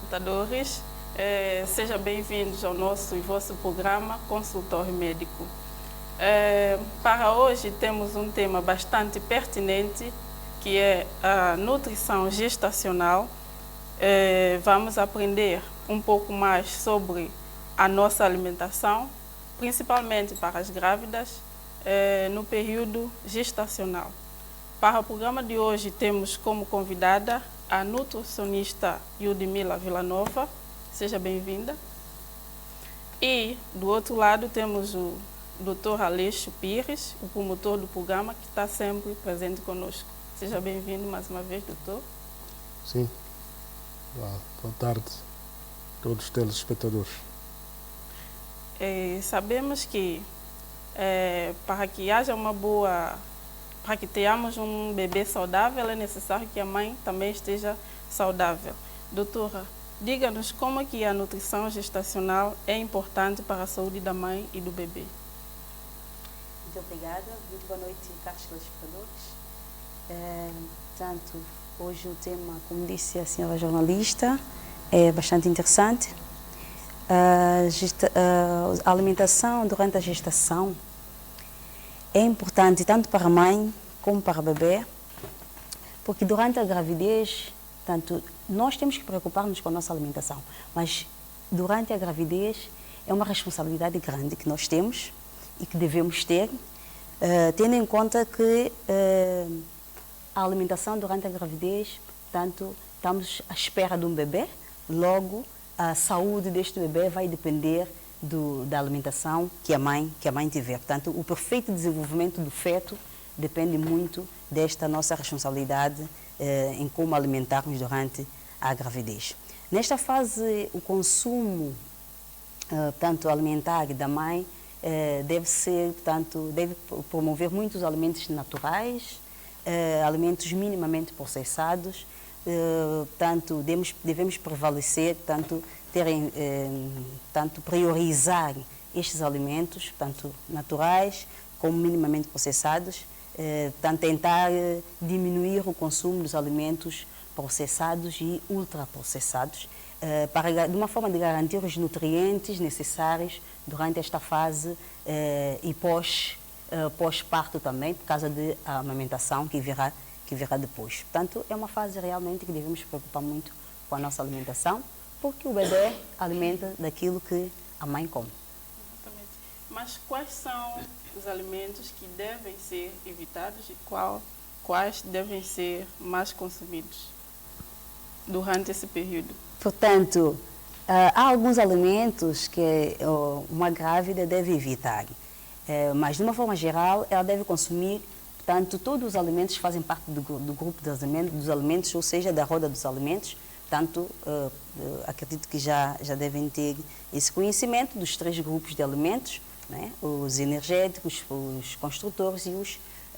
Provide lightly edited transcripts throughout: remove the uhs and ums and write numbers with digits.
Espectadores, sejam bem-vindos ao nosso e vosso programa Consultório Médico. Para hoje temos um tema bastante pertinente, que é a nutrição gestacional. Vamos aprender um pouco mais sobre a nossa alimentação, principalmente para as grávidas, no período gestacional. Para o programa de hoje temos como convidada a nutricionista Yudmila Villanova. Seja bem-vinda. E do outro lado temos o Dr. Aleixo Pires, o promotor do programa, que está sempre presente conosco. Seja bem-vindo mais uma vez, doutor. Sim. Boa tarde a todos os telespectadores. Sabemos que para que haja para que tenhamos um bebê saudável, é necessário que a mãe também esteja saudável. Doutora, diga-nos como é que a nutrição gestacional é importante para a saúde da mãe e do bebê. Muito obrigada. Muito boa noite, caros telespectadores. Portanto, hoje o tema, como disse a senhora jornalista, é bastante interessante. A alimentação durante a gestação é importante tanto para a mãe como para o bebê, porque durante a gravidez, tanto nós temos que preocupar-nos com a nossa alimentação, mas durante a gravidez é uma responsabilidade grande que nós temos e que devemos ter, tendo em conta que a alimentação durante a gravidez, portanto, estamos à espera de um bebê, logo a saúde deste bebê vai depender da alimentação que a mãe tiver. Portanto, o perfeito desenvolvimento do feto depende muito desta nossa responsabilidade em como alimentarmos durante a gravidez. Nesta fase, o consumo tanto alimentar da mãe deve promover muitos alimentos naturais, alimentos minimamente processados. Tanto devemos prevalecer, tanto priorizar estes alimentos, tanto naturais como minimamente processados, tanto tentar diminuir o consumo dos alimentos processados e ultraprocessados, de uma forma de garantir os nutrientes necessários durante esta fase e pós-parto também, por causa da amamentação que virá depois. Portanto, é uma fase realmente que devemos preocupar muito com a nossa alimentação, porque o bebê alimenta daquilo que a mãe come. Exatamente. Mas quais são os alimentos que devem ser evitados e quais devem ser mais consumidos durante esse período? Portanto, há alguns alimentos que uma grávida deve evitar, mas de uma forma geral ela deve consumir. Portanto, todos os alimentos fazem parte do grupo dos alimentos, ou seja, da roda dos alimentos. Portanto, acredito que já devem ter esse conhecimento dos 3 grupos de alimentos, né? Os energéticos, os construtores e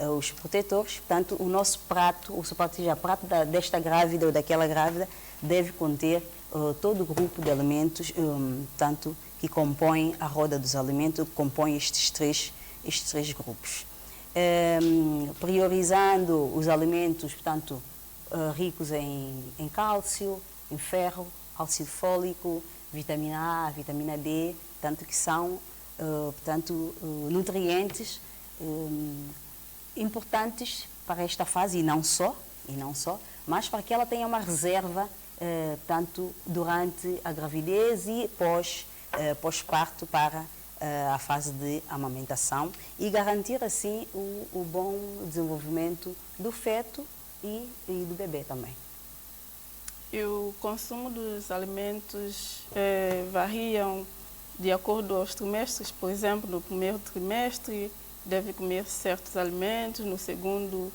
os protetores. Portanto, o nosso prato, o prato desta grávida ou daquela grávida, deve conter todo o grupo de alimentos tanto que compõem a roda dos alimentos, que compõem estes três grupos. Priorizando os alimentos, portanto, ricos em cálcio, em ferro, ácido fólico, vitamina A, vitamina D, tanto que são, nutrientes importantes para esta fase e não só, mas para que ela tenha uma reserva tanto durante a gravidez e pós-parto para a fase de amamentação e garantir assim o bom desenvolvimento do feto e do bebê também. E o consumo dos alimentos variam de acordo aos trimestres. Por exemplo, no primeiro trimestre deve comer certos alimentos, no segundo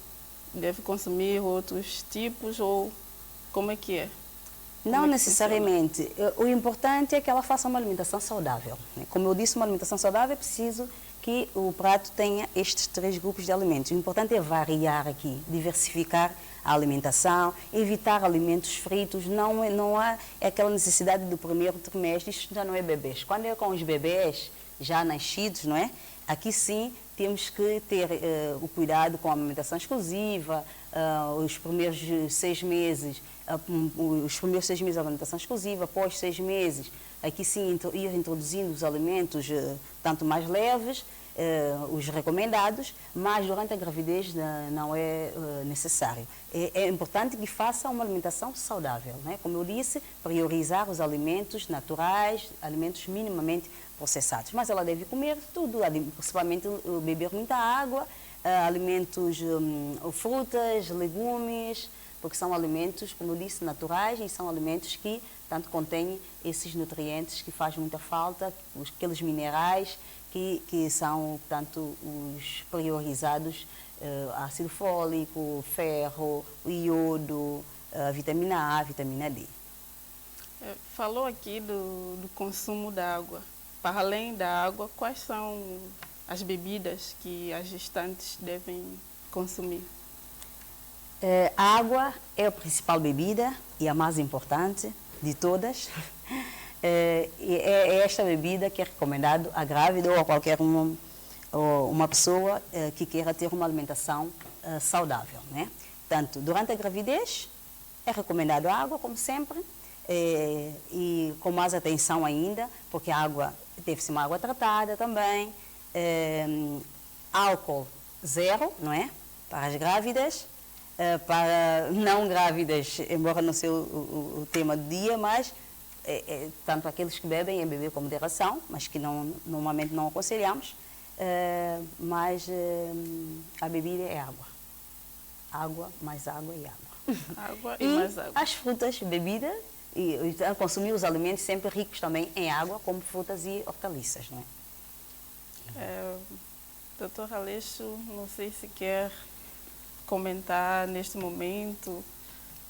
deve consumir outros tipos, ou como é que é? Não é que necessariamente. O importante é que ela faça uma alimentação saudável, né? Como eu disse, uma alimentação saudável é preciso que o prato tenha estes 3 grupos de alimentos. O importante é variar aqui, diversificar a alimentação, evitar alimentos fritos. Não há aquela necessidade do primeiro trimestre, isto já não é bebês. Quando é com os bebês já nascidos, não é? Aqui sim temos que ter o cuidado com a alimentação exclusiva, os primeiros 6 meses, os primeiros 6 meses de alimentação exclusiva, após 6 meses, aqui sim ir introduzindo os alimentos tanto mais leves, os recomendados, mas durante a gravidez não é necessário. É importante que faça uma alimentação saudável, né? Como eu disse, priorizar os alimentos naturais, alimentos minimamente processados. Mas ela deve comer tudo, principalmente beber muita água, alimentos, frutas, legumes, porque são alimentos, como eu disse, naturais e são alimentos que tanto contêm esses nutrientes que fazem muita falta, aqueles minerais que são, portanto, os priorizados, ácido fólico, ferro, o iodo, vitamina A, vitamina D. Falou aqui do consumo da água. Para além da água, quais são as bebidas que as gestantes devem consumir? A água é a principal bebida e a mais importante de todas. É esta bebida que é recomendado à grávida ou a qualquer uma pessoa que queira ter uma alimentação saudável, né? Portanto, durante a gravidez é recomendado a água, como sempre, e com mais atenção ainda, porque a água deve ser uma água tratada também, álcool 0, não é? Para as grávidas, para não grávidas, embora não seja o tema do dia, mas tanto aqueles que bebem é beber com moderação, mas que normalmente não aconselhamos, mas a bebida é água. Água, mais água e água. Água e mais água. As frutas, bebida, e consumir os alimentos sempre ricos também em água, como frutas e hortaliças, não é? Doutor Aleixo, não sei se quer comentar neste momento.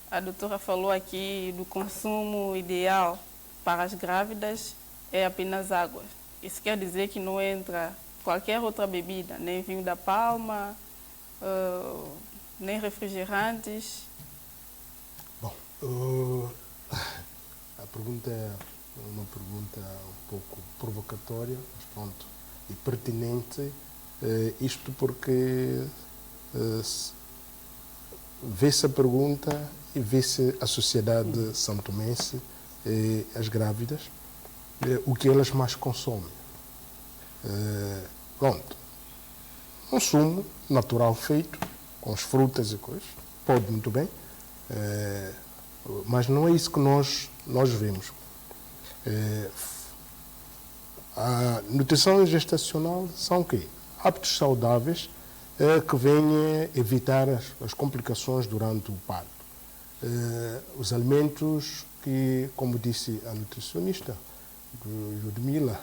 A doutora falou aqui do consumo ideal para as grávidas é apenas água. Isso quer dizer que não entra qualquer outra bebida, nem vinho da palma, nem refrigerantes? Bom, a pergunta é uma pergunta um pouco provocatória, mas pronto, e pertinente, isto porque vê-se a pergunta e vê-se a sociedade santomense, as grávidas, o que elas mais consomem. Pronto, um sumo natural feito, com as frutas e coisas, pode muito bem, mas não é isso que nós vemos. A nutrição gestacional são o quê? Hábitos saudáveis que vêm evitar as complicações durante o parto. Os alimentos que, como disse a nutricionista, Ludmila,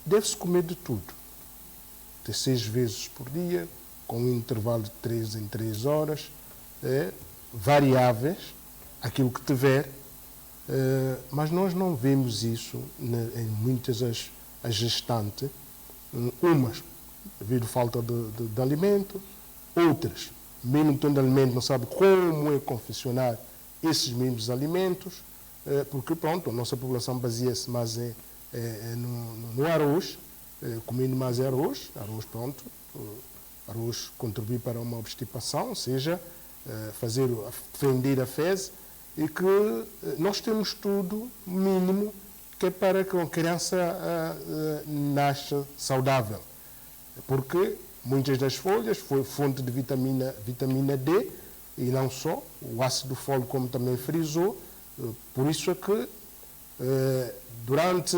deve-se comer de tudo, de 6 vezes por dia, com um intervalo de 3 em 3 horas, variáveis, aquilo que tiver, mas nós não vemos isso em muitas as gestantes, umas devido à falta de alimento, outras, mesmo tendo alimento, não sabe como é confeccionar esses mesmos alimentos, porque, pronto, a nossa população baseia-se mais no arroz, comendo mais arroz, pronto, arroz contribui para uma obstipação, ou seja, fender a fezes, e que nós temos tudo mínimo que é para que uma criança nasça saudável. Porque muitas das folhas foi fonte de vitamina D, e não só, o ácido fólico, como também frisou. Por isso é que durante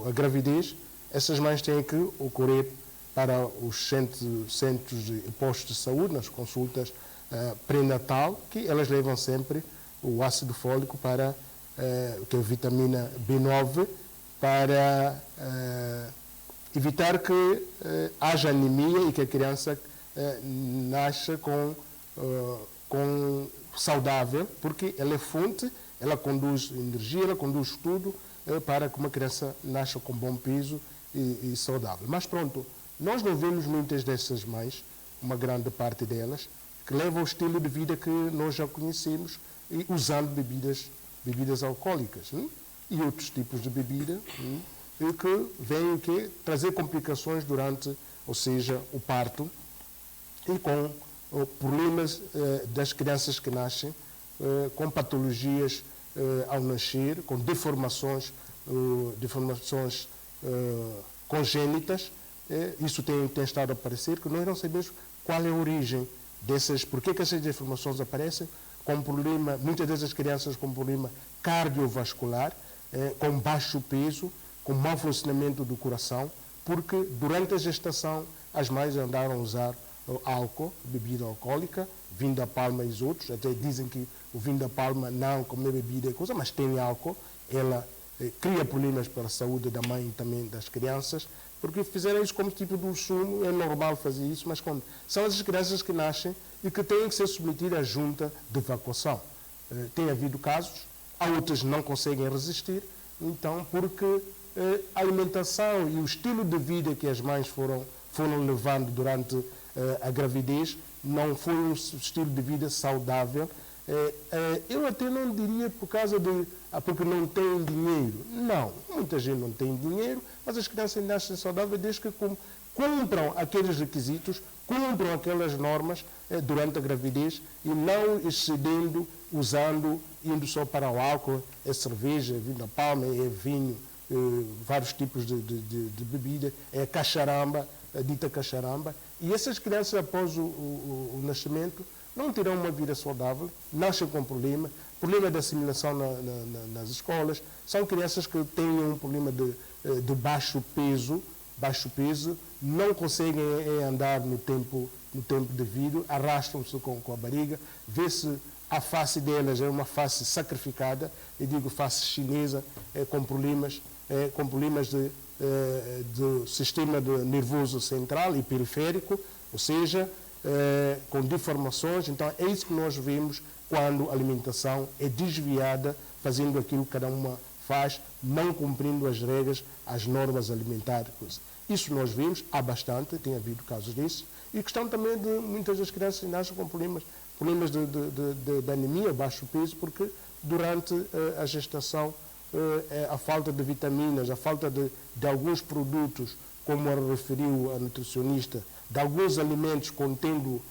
a gravidez essas mães têm que ocorrer para os centros e postos de saúde, nas consultas pré-natal, que elas levam sempre o ácido fólico para que é a vitamina B9, para evitar que haja anemia e que a criança nasça com saudável, porque ela é fonte, ela conduz energia, ela conduz tudo para que uma criança nasça com bom peso e saudável. Mas pronto, nós não vemos muitas dessas mães, uma grande parte delas, que levam o estilo de vida que nós já conhecemos, e usando bebidas alcoólicas e outros tipos de bebida e que vêm trazer complicações durante, ou seja, o parto, e com problemas das crianças que nascem, com patologias ao nascer, com deformações congénitas. Isso tem estado a aparecer, que nós não sabemos qual é a origem dessas, por que essas deformações aparecem, com problema, muitas dessas crianças com problema cardiovascular, com baixo peso, com mau funcionamento do coração, porque durante a gestação as mães andaram a usar álcool, bebida alcoólica, vinho da palma e os outros, até dizem que o vinho da palma não, como é bebida é coisa, mas tem álcool, ela cria problemas para a saúde da mãe e também das crianças, porque fizeram isso como tipo de sumo, é normal fazer isso, mas quando são as crianças que nascem e que têm que ser submetidas à junta de evacuação. Tem havido casos, há outras que não conseguem resistir, então, porque a alimentação e o estilo de vida que as mães foram levando durante a gravidez não foi um estilo de vida saudável. Eu até não diria porque não têm dinheiro. Não, muita gente não tem dinheiro, mas as crianças nascem saudáveis desde que cumpram aqueles requisitos, cumpram aquelas normas durante a gravidez e não excedendo, indo só para o álcool, é cerveja, é vinho da palma, é vinho, vários tipos de bebida, é cacharamba, a dita cacharamba. E essas crianças, após o nascimento, não terão uma vida saudável, nascem com problema de assimilação nas escolas, são crianças que têm um problema de baixo peso, não conseguem andar no tempo devido, arrastam-se com a barriga, vê-se a face delas é uma face sacrificada, eu digo face chinesa, com problemas do sistema nervoso central e periférico, ou seja, com deformações. Então é isso que nós vemos quando a alimentação é desviada, fazendo aquilo que cada uma faz, não cumprindo as regras, as normas alimentares. Isso nós vimos, há bastante, tem havido casos desses, e questão também de muitas das crianças nascem com problemas de anemia, baixo peso, porque durante a gestação a falta de vitaminas, a falta de alguns produtos, como referiu a nutricionista, de alguns alimentos contendo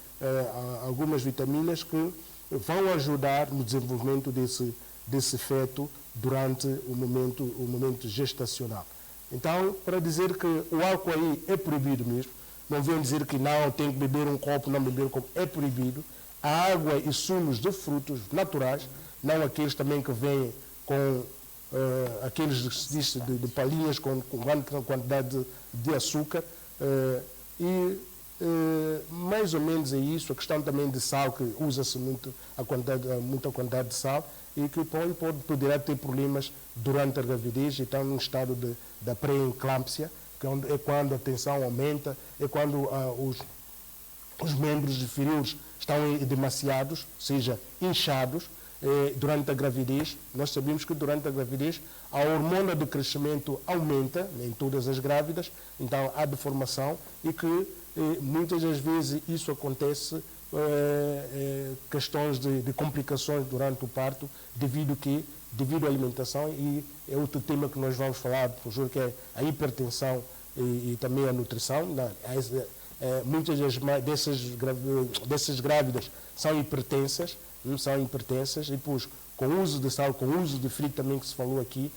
algumas vitaminas que vão ajudar no desenvolvimento desse feto durante o momento gestacional. Então, para dizer que o álcool aí é proibido mesmo, não venham dizer que não, tem que beber um copo, não beber um copo, é proibido. A água e sumos de frutos naturais, não aqueles também que vêm com aqueles de palhinhas com grande quantidade de açúcar, mais ou menos é isso. A questão também de sal, que usa-se muita quantidade de sal e que poderá ter problemas durante a gravidez e está num estado da pré-eclâmpsia, que é quando a tensão aumenta, é quando os membros inferiores estão demasiados, ou seja, inchados. Durante a gravidez, nós sabemos que durante a gravidez a hormona de crescimento aumenta em todas as grávidas, então há deformação e que muitas das vezes isso acontece, questões de complicações durante o parto, devido à alimentação, e é outro tema que nós vamos falar, professor, que é a hipertensão e também a nutrição. Muitas dessas grávidas são hipertensas, e depois, com o uso de sal, com o uso de frio também que se falou aqui,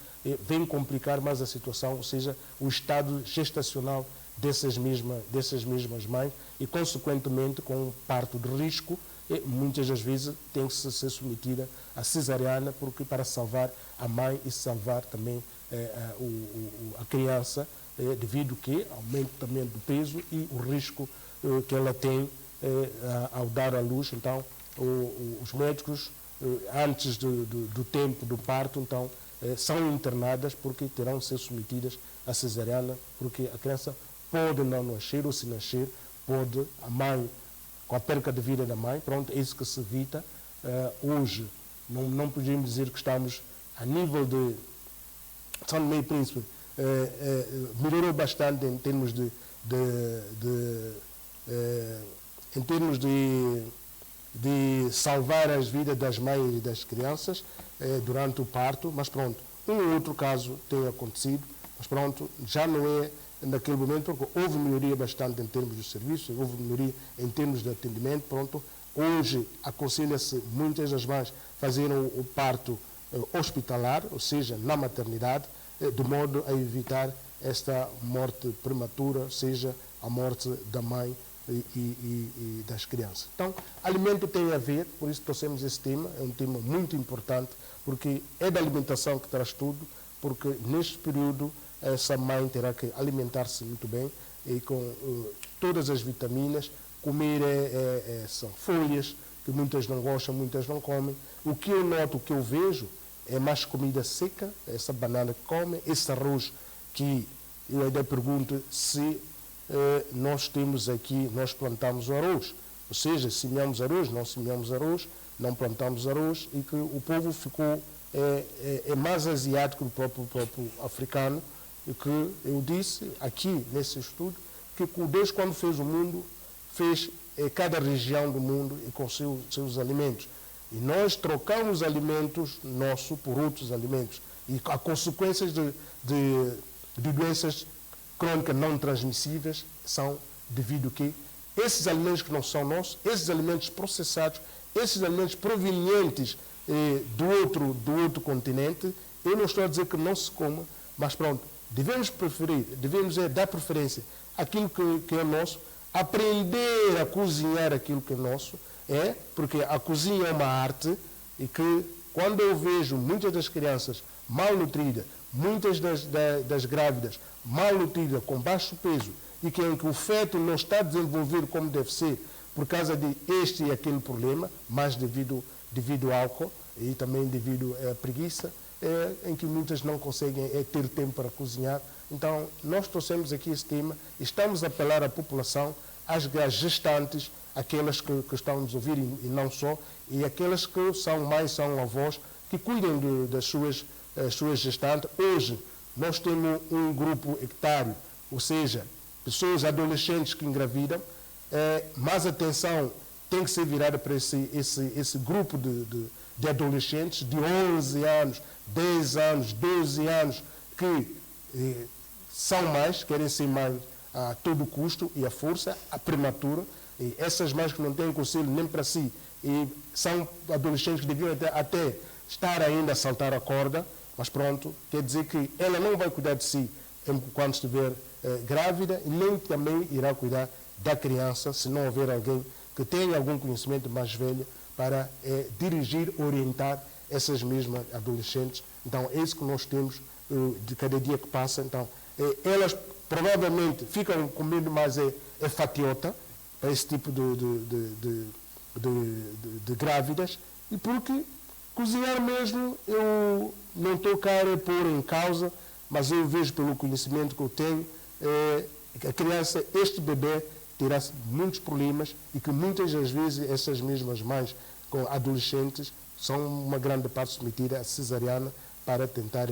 vem complicar mais a situação, ou seja, o estado gestacional dessas mesmas mães e, consequentemente, com um parto de risco, muitas das vezes tem que ser submetida à cesariana, porque para salvar a mãe e salvar também a criança, devido que aumento também do peso e o risco que ela tem ao dar à luz. Então, os médicos antes do tempo do parto, então são internadas porque terão de ser submetidas à cesariana, porque a criança pode não nascer, ou se nascer, pode a mãe, com a perca de vida da mãe, pronto, é isso que se evita. Hoje, não podemos dizer que estamos a nível de São Tomé e Príncipe, melhorou bastante em termos de salvar as vidas das mães e das crianças durante o parto, mas pronto, um ou outro caso tem acontecido, mas pronto, já não é naquele momento, porque houve melhoria bastante em termos de serviços, houve melhoria em termos de atendimento, pronto. Hoje aconselha-se muitas das mães fazerem o parto hospitalar, ou seja, na maternidade, de modo a evitar esta morte prematura, seja a morte da mãe e das crianças. Então, alimento tem a ver, por isso trouxemos esse tema, é um tema muito importante, porque é da alimentação que traz tudo, porque neste período essa mãe terá que alimentar-se muito bem e com todas as vitaminas, comer são folhas, que muitas não gostam, muitas não comem. O que eu noto, o que eu vejo, é mais comida seca, essa banana que come, esse arroz que eu ainda pergunto se nós temos aqui, nós plantamos o arroz, ou seja, semeamos arroz, não plantamos arroz, e que o povo ficou mais asiático do próprio africano, e que eu disse aqui nesse estudo que Deus, quando fez o mundo, fez cada região do mundo e com seus alimentos. E nós trocamos alimentos nossos por outros alimentos. E as consequências de doenças crônicas não transmissíveis são devido a que esses alimentos que não são nossos, esses alimentos processados, esses alimentos provenientes do outro continente, eu não estou a dizer que não se coma, mas pronto, devemos dar preferência àquilo que é nosso, aprender a cozinhar aquilo que é nosso, porque a cozinha é uma arte, e que quando eu vejo muitas das crianças malnutridas, muitas das grávidas malnutridas, com baixo peso, e que o feto não está desenvolvido como deve ser, por causa de este e aquele problema, mas devido ao álcool e também devido à preguiça, em que muitas não conseguem ter tempo para cozinhar. Então, nós trouxemos aqui esse tema, estamos a apelar à população, às gestantes, aquelas que estão a nos ouvir e não só, e aquelas que são mães, são avós, que cuidem das suas gestantes. Hoje, nós temos um grupo etário, ou seja, pessoas adolescentes que engravidam, mais atenção tem que ser virada para esse grupo de adolescentes de 11 anos, 10 anos, 12 anos, que são mães, querem ser mães a todo custo e à força, a prematura, e essas mães que não têm conselho nem para si, e são adolescentes que deviam até estar ainda a saltar a corda, mas pronto, quer dizer que ela não vai cuidar de si quando estiver grávida, e nem também irá cuidar da criança, se não houver alguém que tenha algum conhecimento mais velho para dirigir, orientar essas mesmas adolescentes. Então, é isso que nós temos de cada dia que passa. Então, elas provavelmente ficam comendo mais fatiota para esse tipo de grávidas, e porque cozinhar mesmo, eu não estou a pôr em causa, mas eu vejo pelo conhecimento que eu tenho, a criança, este bebê, terá muitos problemas, e que muitas das vezes essas mesmas mães com adolescentes são uma grande parte submetida à cesariana para tentar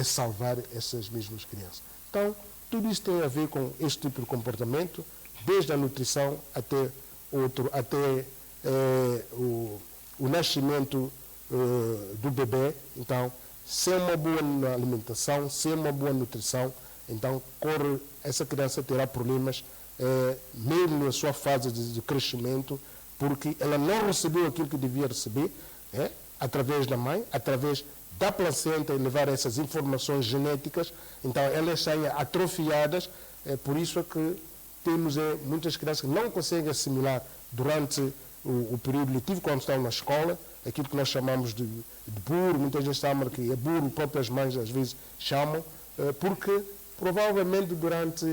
salvar essas mesmas crianças. Então, tudo isso tem a ver com este tipo de comportamento, desde a nutrição até o nascimento do bebê. Então, sem uma boa alimentação, sem uma boa nutrição, então essa criança terá problemas mesmo na sua fase de crescimento, porque ela não recebeu aquilo que devia receber, através da mãe, através da placenta, e levar essas informações genéticas. Então elas saem atrofiadas, por isso é que temos muitas crianças que não conseguem assimilar durante o período letivo, quando estão na escola, aquilo que nós chamamos de burro, muitas vezes chamam que é burro, próprias mães às vezes chamam, porque provavelmente durante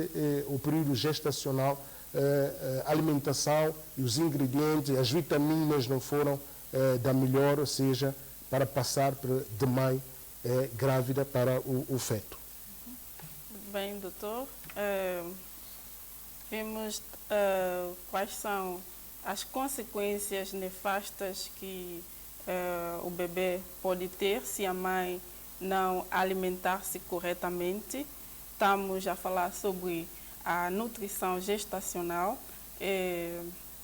o período gestacional a alimentação e os ingredientes, as vitaminas não foram da melhor, ou seja, para passar de mãe grávida para o feto. Bem, doutor, vimos quais são as consequências nefastas que o bebê pode ter se a mãe não alimentar-se corretamente. Estamos a falar sobre a nutrição gestacional.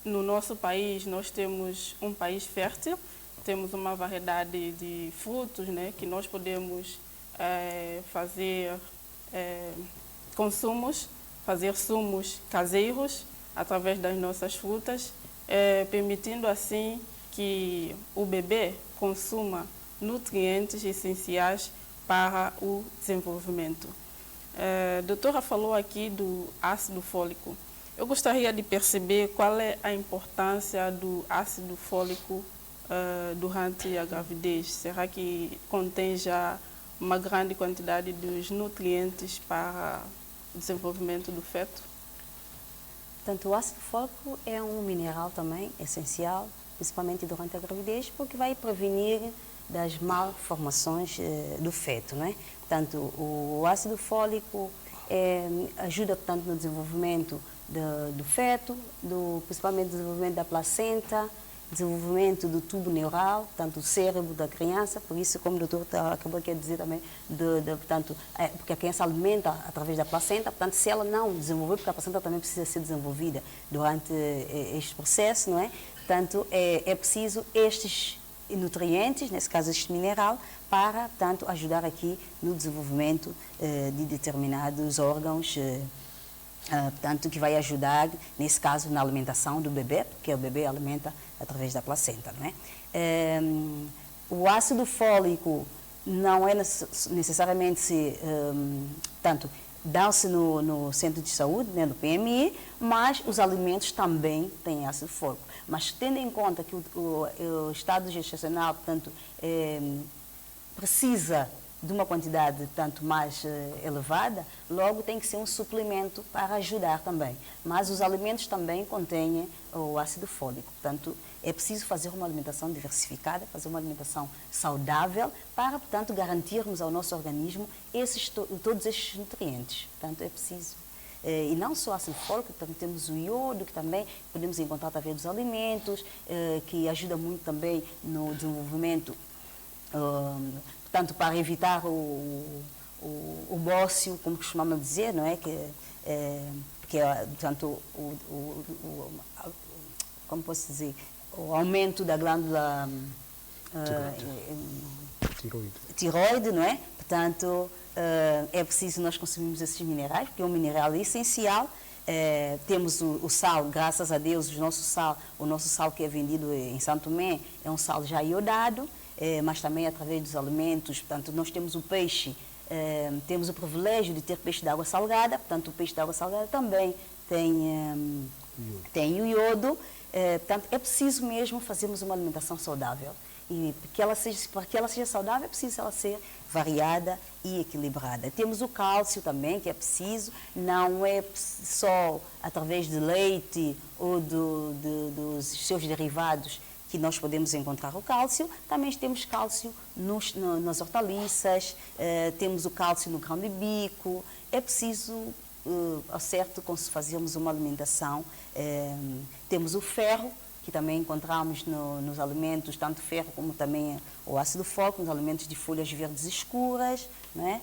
No nosso país, nós temos um país fértil, temos uma variedade de frutos, né, que nós podemos fazer consumos, fazer sumos caseiros através das nossas frutas, permitindo assim que o bebê consuma nutrientes essenciais para o desenvolvimento. A doutora falou aqui do ácido fólico. Eu gostaria de perceber qual é a importância do ácido fólico durante a gravidez. Será que contém já uma grande quantidade dos nutrientes para o desenvolvimento do feto? Portanto, o ácido fólico é um mineral também essencial, principalmente durante a gravidez, porque vai prevenir das malformações do feto, não é? Portanto, o ácido fólico ajuda, portanto, no desenvolvimento do feto, principalmente no desenvolvimento da placenta, desenvolvimento do tubo neural, portanto, o cérebro da criança. Por isso, como o doutor acabou de dizer também, portanto, porque a criança alimenta através da placenta, portanto, se ela não desenvolver, porque a placenta também precisa ser desenvolvida durante este processo, não é? Portanto, é preciso estes nutrientes, nesse caso este mineral, para, portanto, ajudar aqui no desenvolvimento de determinados órgãos, portanto, que vai ajudar, nesse caso, na alimentação do bebê, porque o bebê alimenta através da placenta, não é? O ácido fólico não é necessariamente, portanto, dá-se no centro de saúde, né, no PMI, mas os alimentos também têm ácido fólico. Mas tendo em conta que o estado gestacional, portanto, precisa de uma quantidade tanto mais elevada, logo tem que ser um suplemento para ajudar também. Mas os alimentos também contêm o ácido fólico. Portanto, é preciso fazer uma alimentação diversificada, fazer uma alimentação saudável para, portanto, garantirmos ao nosso organismo todos estes nutrientes. Portanto, é preciso. E não só ácido fólico, também temos o iodo, que também podemos encontrar através dos alimentos, que ajuda muito também no desenvolvimento, portanto, para evitar o bócio, como costumamos dizer, não é? Que é, portanto, como posso dizer, o aumento da glândula tiroide, não é? Portanto, é preciso nós consumirmos esses minerais, porque é um mineral essencial. Temos o sal, graças a Deus, o nosso sal que é vendido em Santo Tomé é um sal já iodado, mas também através dos alimentos. Portanto, nós temos o peixe, temos o privilégio de ter peixe de água salgada, portanto, o peixe de água salgada também tem o iodo. Portanto, é preciso mesmo fazermos uma alimentação saudável. E para que ela seja saudável, é preciso ela ser variada e equilibrada. Temos o cálcio também, que é preciso, não é só através de leite ou dos seus derivados que nós podemos encontrar o cálcio, também temos cálcio nas hortaliças, temos o cálcio no grão de bico. É preciso, ao certo, fazermos uma alimentação. Temos o ferro, que também encontramos nos alimentos, tanto ferro como também o ácido fólico, nos alimentos de folhas verdes escuras, não é?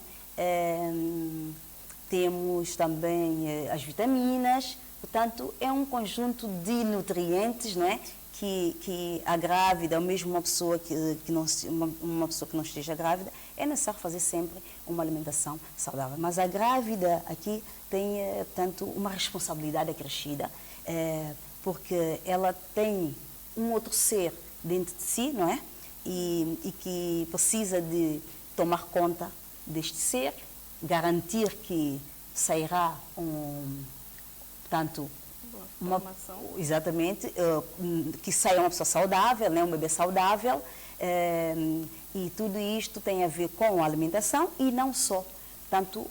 Temos também as vitaminas. Portanto, é um conjunto de nutrientes, não é? Que a grávida, ou mesmo uma pessoa que não esteja grávida, é necessário fazer sempre uma alimentação saudável. Mas a grávida aqui tem, portanto, uma responsabilidade acrescida, porque ela tem um outro ser dentro de si, não é? E que precisa de tomar conta deste ser, garantir que sairá portanto, exatamente, que saia uma pessoa saudável, né, um bebê saudável, e tudo isto tem a ver com a alimentação e não só. Portanto,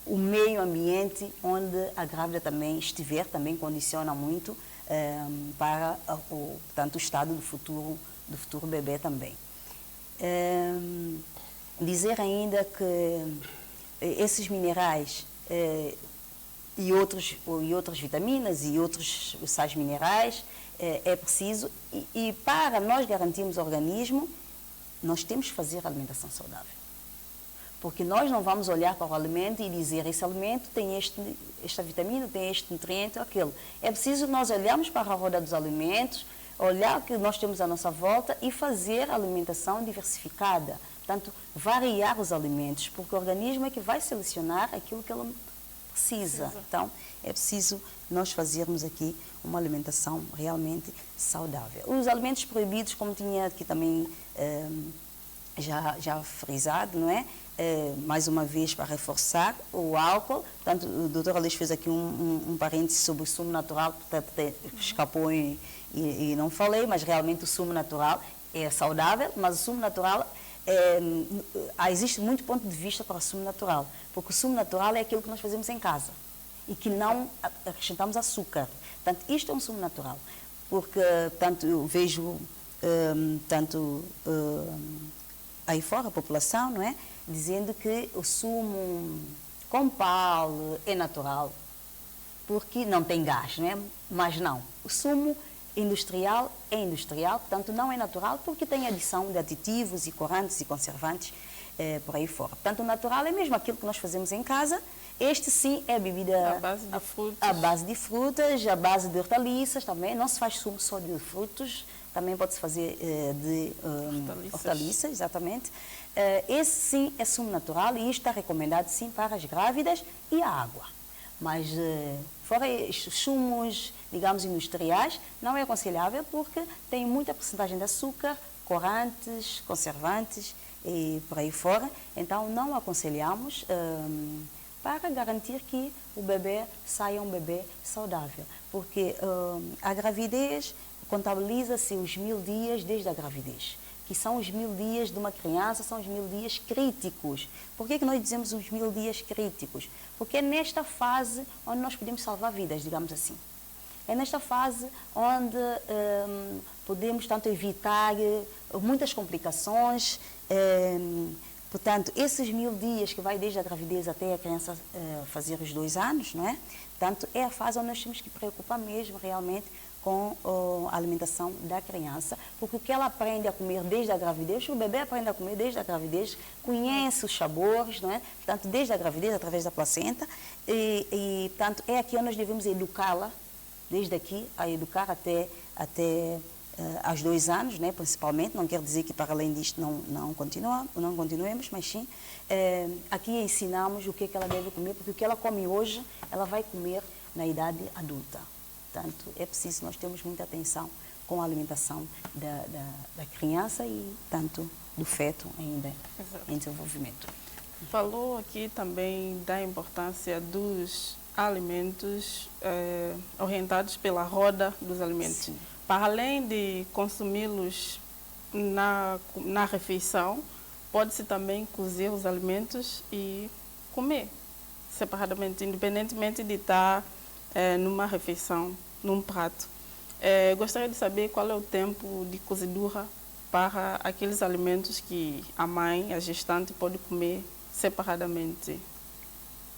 o meio ambiente onde a grávida também estiver, também condiciona muito para portanto, o estado do futuro do futuro bebê também. Dizer ainda que esses minerais e outras vitaminas e outros sais minerais é preciso, e para nós garantirmos o organismo, nós temos que fazer alimentação saudável. Porque nós não vamos olhar para o alimento e dizer esse alimento tem esta vitamina, tem este nutriente, aquele. É preciso nós olharmos para a roda dos alimentos, olhar o que nós temos à nossa volta e fazer alimentação diversificada. Portanto, variar os alimentos, porque o organismo é que vai selecionar aquilo que ele precisa. Então, é preciso nós fazermos aqui uma alimentação realmente saudável. Os alimentos proibidos, como tinha aqui também já frisado, não é? Mais uma vez, para reforçar, o álcool. Portanto, o doutor Alice fez aqui um parênteses sobre o sumo natural, portanto, escapou e não falei, mas realmente o sumo natural é saudável, mas o sumo natural, existe muito ponto de vista para o sumo natural, porque o sumo natural é aquilo que nós fazemos em casa e que não acrescentamos açúcar. Portanto, isto é um sumo natural, porque tanto eu vejo aí fora a população, não é, dizendo que o sumo com pau é natural, porque não tem gás, não é? Mas não, o sumo industrial é industrial, portanto não é natural porque tem adição de aditivos e corantes e conservantes por aí fora. Portanto, o natural é mesmo aquilo que nós fazemos em casa. Este sim é bebida à base de frutas, à base de hortaliças também. Não se faz sumo só de frutos, também pode-se fazer de hortaliças, exatamente. Esse sim é sumo natural e isto está recomendado sim para as grávidas e a água. Mas fora estes sumos, digamos, industriais, não é aconselhável porque tem muita porcentagem de açúcar, corantes, conservantes e por aí fora. Então não aconselhamos para garantir que o bebê saia um bebê saudável. Porque a gravidez contabiliza-se os 1000 dias desde a gravidez, que são os 1000 dias de uma criança, são os 1000 dias críticos. Por que nós dizemos os 1000 dias críticos? Porque é nesta fase onde nós podemos salvar vidas, digamos assim. É nesta fase onde podemos tanto evitar muitas complicações. Portanto, esses 1000 dias que vai desde a gravidez até a criança fazer os 2 anos, não é? Portanto, é a fase onde nós temos que preocupar mesmo realmente com a alimentação da criança, porque o que ela aprende a comer desde a gravidez, o bebê aprende a comer desde a gravidez, conhece os sabores, não é? Portanto, desde a gravidez, através da placenta, portanto, é aqui onde nós devemos educá-la, desde aqui, a educar até aos 2 anos, né, principalmente. Não quer dizer que para além disto não continuemos, mas sim, aqui ensinamos o que ela deve comer, porque o que ela come hoje, ela vai comer na idade adulta. Portanto, é preciso nós termos muita atenção com a alimentação da criança e tanto do feto ainda em desenvolvimento. Falou aqui também da importância dos alimentos orientados pela roda dos alimentos. Sim. Para além de consumi-los na refeição, pode-se também cozer os alimentos e comer separadamente, independentemente de estar numa refeição, num prato. Gostaria de saber qual é o tempo de cozedura para aqueles alimentos que a mãe, a gestante, pode comer separadamente.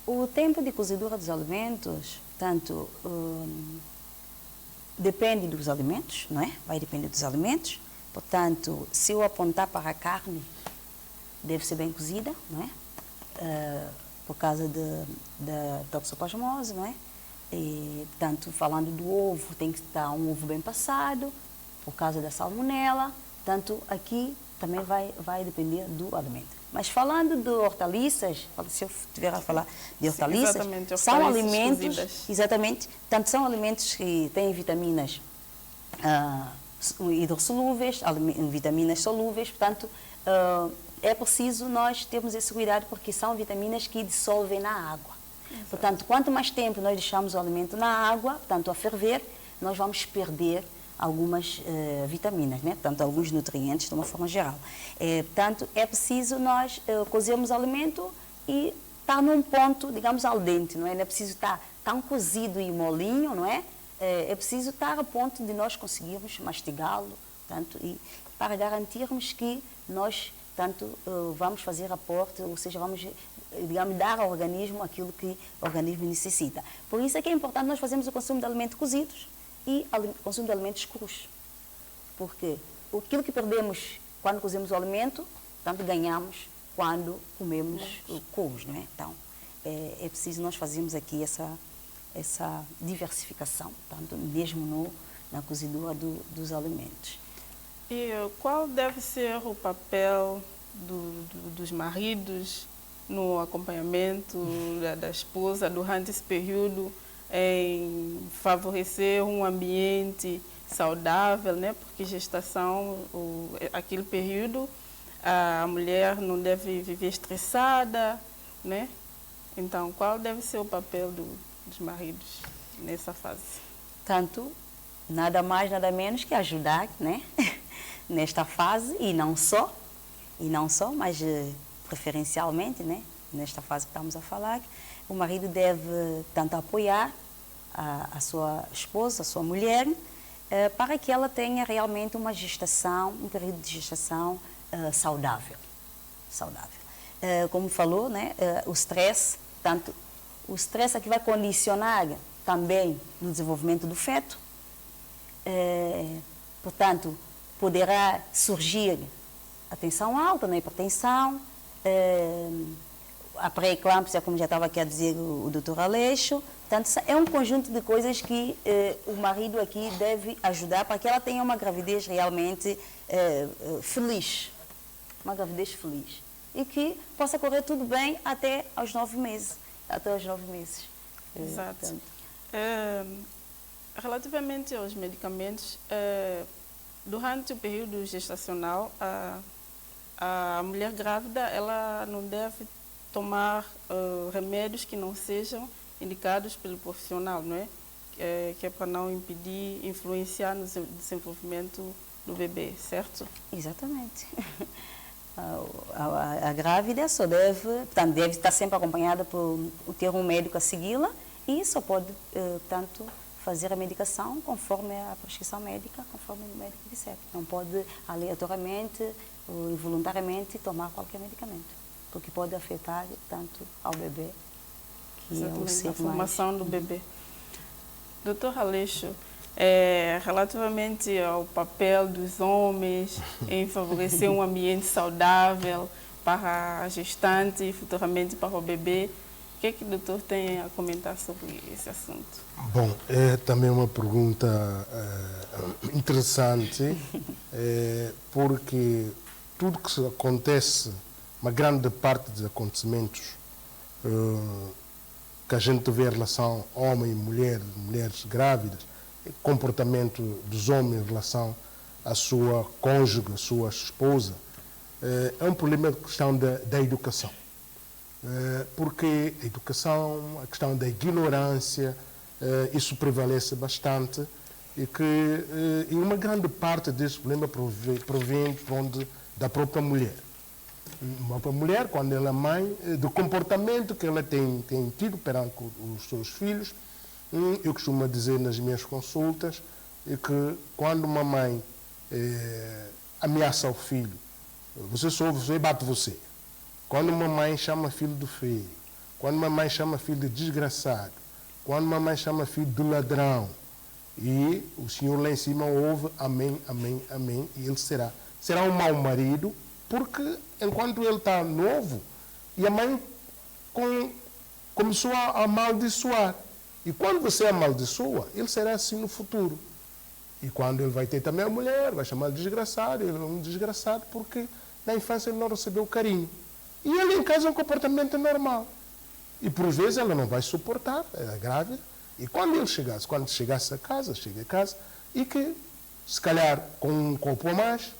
O tempo de cozedura dos alimentos, portanto, depende dos alimentos, não é? Vai depender dos alimentos. Portanto, se eu apontar para a carne, deve ser bem cozida, não é? Por causa da toxoplasmose, não é? E, portanto, falando do ovo, tem que estar um ovo bem passado, por causa da salmonela. Portanto, aqui também vai depender do alimento. Mas falando de hortaliças, se eu estiver a falar de hortaliças, são alimentos, exatamente, tanto são alimentos que têm vitaminas hidrossolúveis, vitaminas solúveis, portanto, é preciso nós termos esse cuidado porque são vitaminas que dissolvem na água. Exato. Portanto, quanto mais tempo nós deixamos o alimento na água, portanto, a ferver, nós vamos perder algumas vitaminas, né? Portanto, alguns nutrientes de uma forma geral. Portanto, é preciso nós cozermos o alimento e estar num ponto, digamos, al dente, não é? Não é preciso estar tão cozido e molinho, não é? É preciso estar a ponto de nós conseguirmos mastigá-lo, Tanto, e para garantirmos que nós vamos fazer aporte, ou seja, vamos, digamos, dar ao organismo aquilo que o organismo necessita. Por isso é que é importante nós fazermos o consumo de alimentos cozidos e o consumo de alimentos crus. Porque aquilo que perdemos quando cozemos o alimento, tanto ganhamos quando comemos crus, não é? Então, é preciso nós fazermos aqui essa diversificação, tanto mesmo na cozedura dos alimentos. E qual deve ser o papel dos maridos no acompanhamento da esposa durante esse período em favorecer um ambiente saudável, né? Porque gestação, aquele período, a mulher não deve viver estressada, né? Então, qual deve ser o papel dos maridos nessa fase? Tanto, nada mais, nada menos que ajudar, né? Nesta fase, e não só, mas preferencialmente, né? Nesta fase que estamos a falar, o marido deve tanto apoiar a sua esposa, a sua mulher, para que ela tenha realmente uma gestação, um período de gestação saudável. Como falou, né? O stress aqui vai condicionar também no desenvolvimento do feto. Portanto, poderá surgir a tensão alta, a hipertensão, a pré-eclâmpsia, como já estava aqui a dizer o Dr. Aleixo. Portanto, é um conjunto de coisas que o marido aqui deve ajudar para que ela tenha uma gravidez realmente feliz. Uma gravidez feliz. E que possa correr tudo bem até aos 9 meses. Exato. Relativamente aos medicamentos, durante o período gestacional, a mulher grávida ela não deve tomar remédios que não sejam indicados pelo profissional, não é? Que é para não impedir, influenciar no desenvolvimento do bebê, certo? Exatamente. A grávida só deve estar sempre acompanhada por ter um médico a segui-la e só pode, portanto, fazer a medicação conforme a prescrição médica, conforme o médico disser. Não pode aleatoriamente ou involuntariamente tomar qualquer medicamento, porque pode afetar tanto ao bebê, que é o ser a formação do bebê. Dr. Aleixo, relativamente ao papel dos homens em favorecer um ambiente saudável para a gestante e futuramente para o bebê, o que é que o doutor tem a comentar sobre esse assunto? Bom, é também uma pergunta interessante, porque tudo que acontece, uma grande parte dos acontecimentos que a gente vê em relação homem e mulher, mulheres grávidas, comportamento dos homens em relação à sua cônjuge, à sua esposa, é um problema de questão da educação. Porque a educação, a questão da ignorância, isso prevalece bastante e uma grande parte desse problema provém da própria mulher. A própria mulher, quando ela é mãe, do comportamento que ela tem tido perante os seus filhos. Eu costumo dizer nas minhas consultas que quando uma mãe ameaça o filho, você bate você. Quando uma mãe chama filho de feio, quando uma mãe chama filho de desgraçado, quando uma mãe chama filho de ladrão, e o Senhor lá em cima ouve amém, amém, amém, e ele será um mau marido, porque enquanto ele está novo, e a mãe começou a amaldiçoar. E quando você amaldiçoa, ele será assim no futuro. E quando ele vai ter também a mulher, vai chamar de desgraçado, ele é um desgraçado porque na infância ele não recebeu carinho. E ele em casa é um comportamento normal. E por vezes ela não vai suportar, ela é grávida. E quando chegasse a casa, chega a casa, e que se calhar com um copo a mais,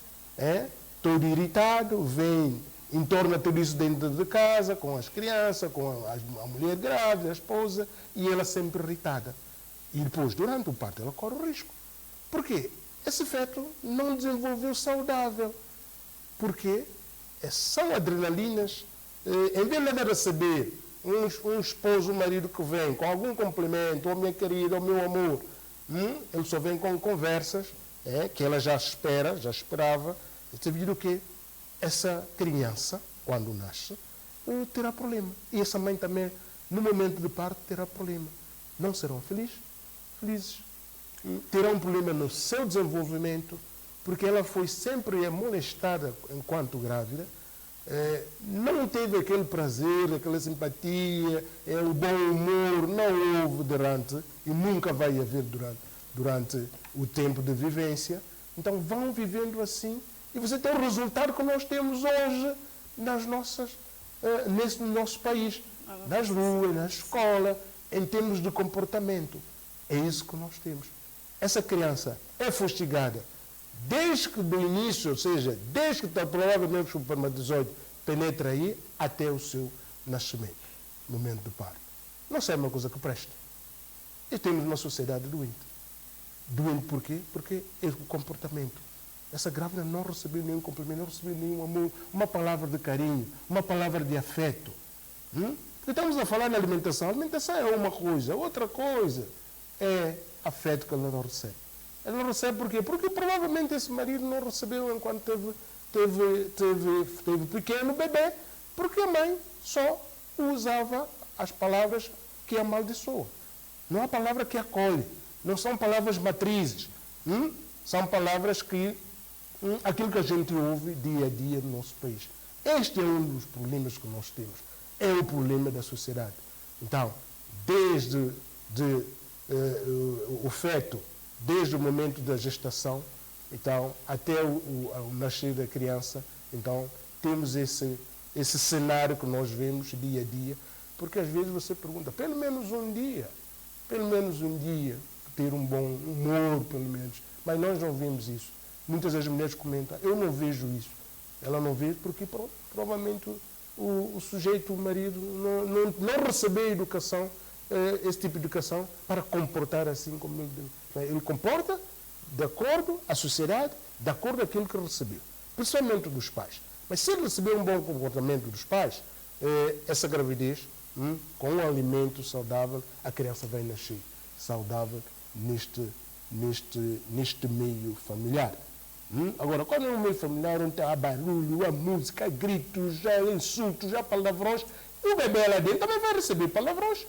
todo irritado, vem, entorna tudo isso dentro de casa, com as crianças, com a mulher grávida, a esposa, e ela sempre irritada. E depois, durante o parto, ela corre o risco. Por quê? Esse feto não desenvolveu saudável. Porque são adrenalinas. Em vez de receber um esposo, um marido que vem com algum complemento, oh minha querida, oh meu amor, ele só vem com conversas que ela já esperava, devido que essa criança, quando nasce, terá problema. E essa mãe também, no momento do parto, terá problema. Não serão felizes. Terão um problema no seu desenvolvimento, porque ela foi sempre molestada enquanto grávida, não teve aquele prazer, aquela simpatia, o bom humor, não houve durante, e nunca vai haver durante o tempo de vivência. Então vão vivendo assim, e você tem o resultado que nós temos hoje nesse nosso país, nas ruas, na escola, em termos de comportamento. É isso que nós temos. Essa criança é fustigada desde que do início, ou seja, desde que provavelmente o espermatozoide penetra aí, até o seu nascimento, no momento do parto. Não é uma coisa que presta. E temos uma sociedade doente. Doente por quê? Porque é o comportamento. Essa grávida não recebeu nenhum cumprimento, não recebeu nenhum amor, uma palavra de carinho, uma palavra de afeto. Porque estamos a falar de alimentação. A alimentação é uma coisa, outra coisa é afeto que ela não recebe. Ela não recebe por quê? Porque provavelmente esse marido não recebeu enquanto teve pequeno bebê, porque a mãe só usava as palavras que amaldiçoam. Não há palavra que acolhe. Não são palavras matrizes. São palavras que aquilo que a gente ouve dia a dia no nosso país. Este é um dos problemas que nós temos. É o problema da sociedade. Então, desde o feto, desde o momento da gestação, então, até o nascer da criança, então, temos esse cenário que nós vemos dia a dia, porque às vezes você pergunta, pelo menos um dia, ter um bom humor, pelo menos, mas nós não vemos isso. Muitas das mulheres comentam, eu não vejo isso. Ela não vê porque provavelmente o sujeito, o marido, não recebeu educação, esse tipo de educação, para comportar assim como ele comporta, de acordo à sociedade, de acordo com aquilo que recebeu, principalmente dos pais. Mas se ele receber um bom comportamento dos pais, essa gravidez, com um alimento saudável, a criança vai nascer saudável neste meio familiar. Agora, quando é um meio familiar onde há barulho, há música, há gritos, há insultos, há palavrões, e o bebê lá dentro também vai receber palavrões.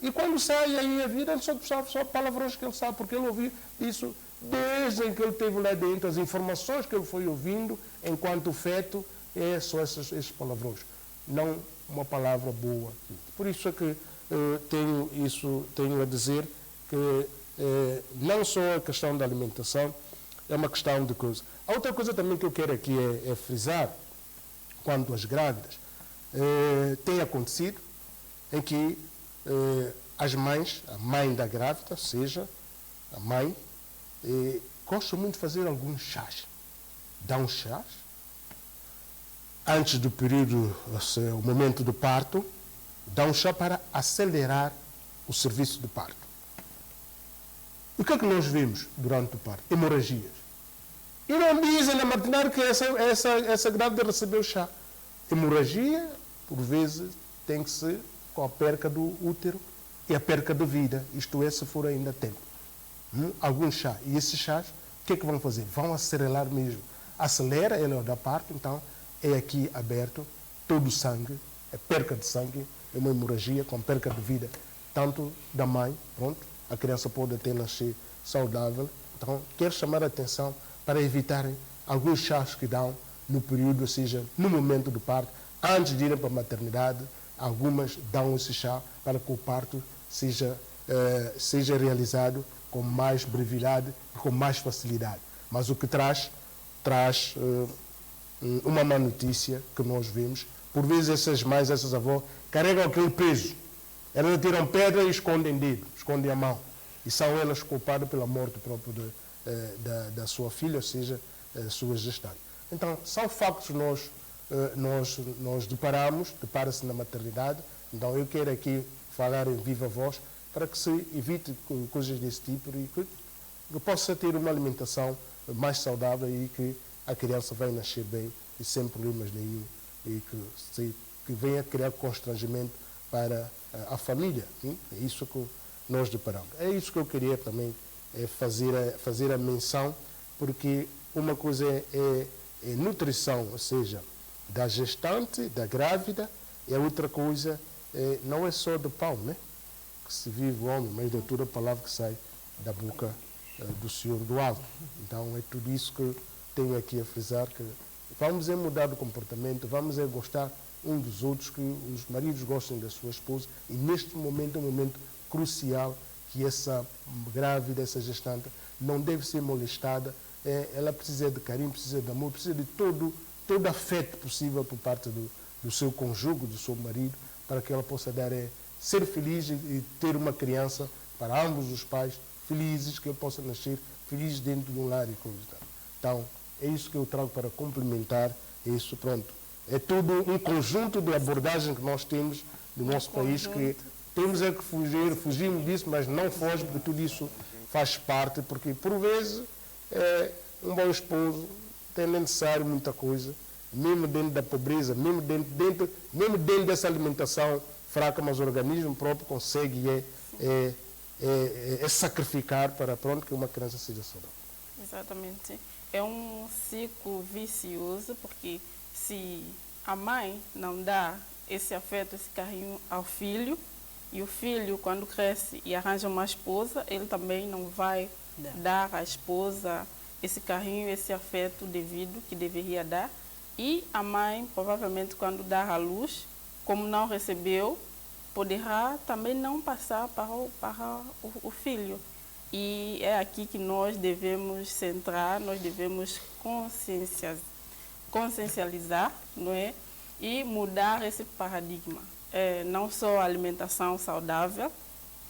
E quando sai aí a vida, ele só sabe só palavrões que ele sabe, porque ele ouviu isso desde que ele esteve lá dentro, as informações que ele foi ouvindo enquanto feto, é só esses palavrões, não uma palavra boa. Por isso é que tenho a dizer que não só a questão da alimentação, é uma questão de coisa. A outra coisa também que eu quero aqui é frisar, quanto às grávidas, tem acontecido em que as mães, a mãe da grávida, seja a mãe, gostam muito de fazer alguns chás. Dão chás antes do período, o momento do parto, dão chá para acelerar o serviço do parto. O que é que nós vimos durante o parto? Hemorragias. E não dizem na maternária que essa grávida recebeu chá. Hemorragia, por vezes, tem que ser com a perca do útero e a perca de vida, isto é, se for ainda tempo. Algum chá. E esses chás, o que é que vão fazer? Vão acelerar mesmo. Acelera ela da parto, então é aqui aberto todo o sangue, é perca de sangue, é uma hemorragia com perca de vida, tanto da mãe, pronto, a criança pode até nascer saudável. Então, quero chamar a atenção para evitarem alguns chás que dão no período, ou seja, no momento do parto, antes de irem para a maternidade, algumas dão esse chá para que o parto seja realizado com mais brevidade e com mais facilidade. Mas o que traz uma má notícia que nós vemos. Por vezes essas mães, essas avós, carregam aquele peso. Elas tiram pedra e escondem dedo, escondem a mão. E são elas culpadas pela morte própria da sua filha, ou seja, sua gestante. Então, são factos nós depara-se na maternidade. Então, eu quero aqui falar em viva voz para que se evite coisas desse tipo e que possa ter uma alimentação mais saudável e que a criança vai nascer bem e sem problemas nenhum e que venha criar constrangimento para a família. É isso que nós deparamos. É isso que eu queria também fazer a menção porque uma coisa é nutrição, ou seja, da gestante, da grávida, e a outra coisa não é só do pão, né? Que se vive o homem, mas de toda a palavra que sai da boca do Senhor do Alto. Então é tudo isso que tenho aqui a frisar, que vamos mudar de comportamento, vamos gostar um dos outros, que os maridos gostem da sua esposa, e neste momento é um momento crucial que essa grávida, essa gestante, não deve ser molestada, ela precisa de carinho, precisa de amor, precisa de todo afeto possível por parte do seu cônjuge, do seu marido, para que ela possa ser feliz e ter uma criança para ambos os pais felizes, que ele possa nascer feliz dentro de um lar e coisa. Então, é isso que eu trago para complementar isso, pronto. É todo um conjunto de abordagem que nós temos no nosso país, que temos que fugirmos disso, mas não foge, porque tudo isso faz parte, porque por vezes um bom esposo tem necessário muita coisa, mesmo dentro da pobreza, mesmo dentro dessa alimentação fraca, mas o organismo próprio consegue sacrificar para pronto que uma criança seja saudável. Exatamente. É um ciclo vicioso, porque se a mãe não dá esse afeto, esse carinho ao filho, e o filho, quando cresce e arranja uma esposa, ele também não vai dar à esposa esse carinho, esse afeto devido que deveria dar. E a mãe, provavelmente, quando dar à luz, como não recebeu, poderá também não passar para o filho. E é aqui que nós devemos centrar, nós devemos consciencializar, não é? E mudar esse paradigma. Não só a alimentação saudável,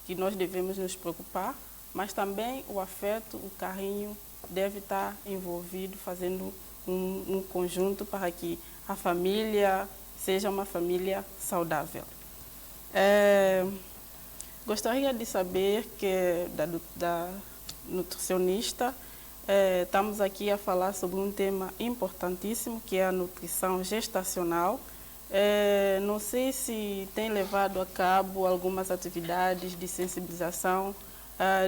que nós devemos nos preocupar, mas também o afeto, o carinho deve estar envolvido, fazendo um conjunto para que a família seja uma família saudável. Gostaria de saber que da nutricionista, estamos aqui a falar sobre um tema importantíssimo, que é a nutrição gestacional. Não sei se tem levado a cabo algumas atividades de sensibilização,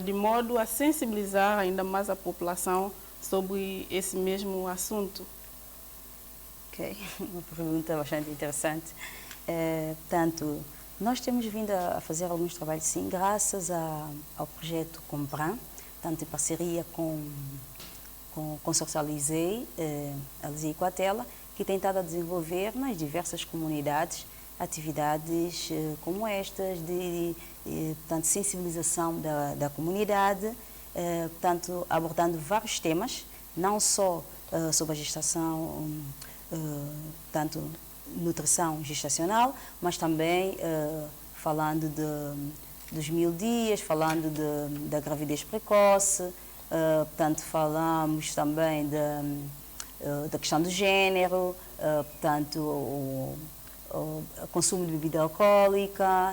de modo a sensibilizar ainda mais a população sobre esse mesmo assunto. Ok, uma pergunta bastante interessante. Portanto, nós temos vindo a fazer alguns trabalhos, sim, graças ao projeto Compran, tanto em parceria com o consórcio Alizei, Alizei Coatela, que tem estado a desenvolver nas diversas comunidades atividades como estas, portanto, sensibilização da comunidade, portanto, abordando vários temas, não só sobre a gestação, portanto, nutrição gestacional, mas também falando dos 1000 dias, falando da gravidez precoce, portanto, falamos também da questão do género, portanto, o consumo de bebida alcoólica